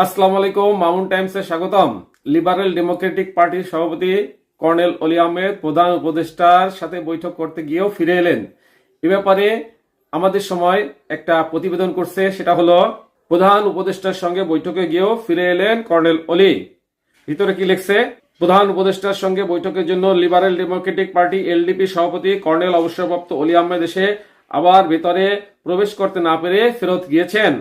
আসসালামু আলাইকুম, মামুন টাইমসে স্বাগতম। লিবারেল ডেমোক্রেটিক পার্টির সভাপতি কর্নেল অলি আহমেদ প্রধান উপদেষ্টার সাথে বৈঠক করতে গিয়েও ফিরে এলেন। এ ব্যাপারে আমাদের সময় একটা প্রতিবেদন করছে, সেটা হলো প্রধান উপদেষ্টার সঙ্গে বৈঠকে গিয়েও ফিরে এলেন কর্নেল অলি। ভিতরে কি লিখছে? প্রধান উপদেষ্টার সঙ্গে বৈঠকের জন্য লিবারেল ডেমোক্রেটিক পার্টি এলডিপি সভাপতি কর্নেল অবসরপ্রাপ্ত অলি আহমেদ এসে আবার ভেতরে প্রবেশ করতে না পেরে ফেরত গিয়েছেন।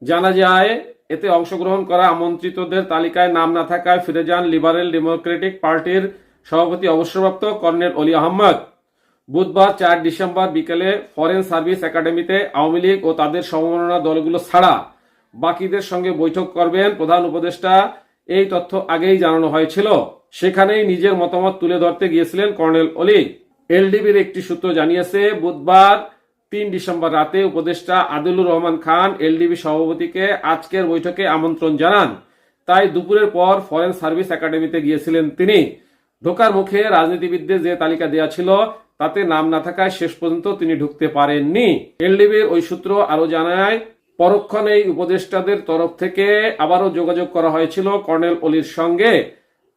জানা যায়, এতে অংশগ্রহণ করা আমন্ত্রিতদের তালিকায় নাম না থাকায় ফিরে যান লিবারেল ডেমোক্রেটিক পার্টির সভাপতি অবসরপ্রাপ্ত কর্নেল অলি আহমদ। বুধবার 4 ডিসেম্বর বিকেলে ফরেন সার্ভিস একাডেমিতে আওয়ামী লীগ ও তাদের সমমনা দলগুলো ছাড়া বাকিদের সঙ্গে বৈঠক করবেন প্রধান উপদেষ্টা, এই তথ্য আগেই জানানো হয়েছিল। সেখানেই নিজের মতামত তুলে ধরতে গিয়েছিলেন কর্নেল অলি। এলডিবির একটি সূত্র জানিয়েছে, বুধবার 3 ডিসেম্বর রাতে উপদেষ্টা আদিলুর রহমান খান এলডিবি সভাপতিকে আজকের বৈঠকে আমন্ত্রণ জানান। তাই দুপুরের পর ফরেন সার্ভিস একাডেমিতে গিয়েছিলেন তিনি। ঢোকার মুখে রাজনীতিবিদদের যে তালিকা দেওয়া ছিল তাতে নাম না থাকায় শেষ পর্যন্ত তিনি ঢুকতে পারেননি। এলডিবির ওই সূত্র আরো জানায়, পরক্ষণে এই উপদেষ্টাদের তরফ থেকে আবারও যোগাযোগ করা হয়েছিল কর্নেল অলির সঙ্গে।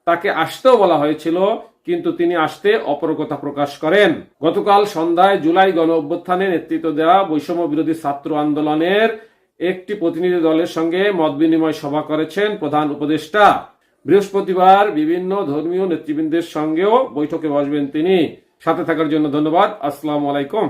তাকে আসতেও বলা হয়েছিল, কিন্তু তিনি আসতে অপারগতা প্রকাশ করেন। গতকাল সন্ধ্যায় জুলাই গণ অভ্যুত্থানে নেতৃত্ব দেওয়া বৈষম্য বিরোধী ছাত্র আন্দোলনের একটি প্রতিনিধি দলের সঙ্গে মতবিনিময় সভা করেছেন প্রধান উপদেষ্টা। বৃহস্পতিবার বিভিন্ন ধর্মীয় নেতৃবৃন্দের সঙ্গেও বৈঠকে বসবেন তিনি। সাথে থাকার জন্য ধন্যবাদ। আসসালামু আলাইকুম।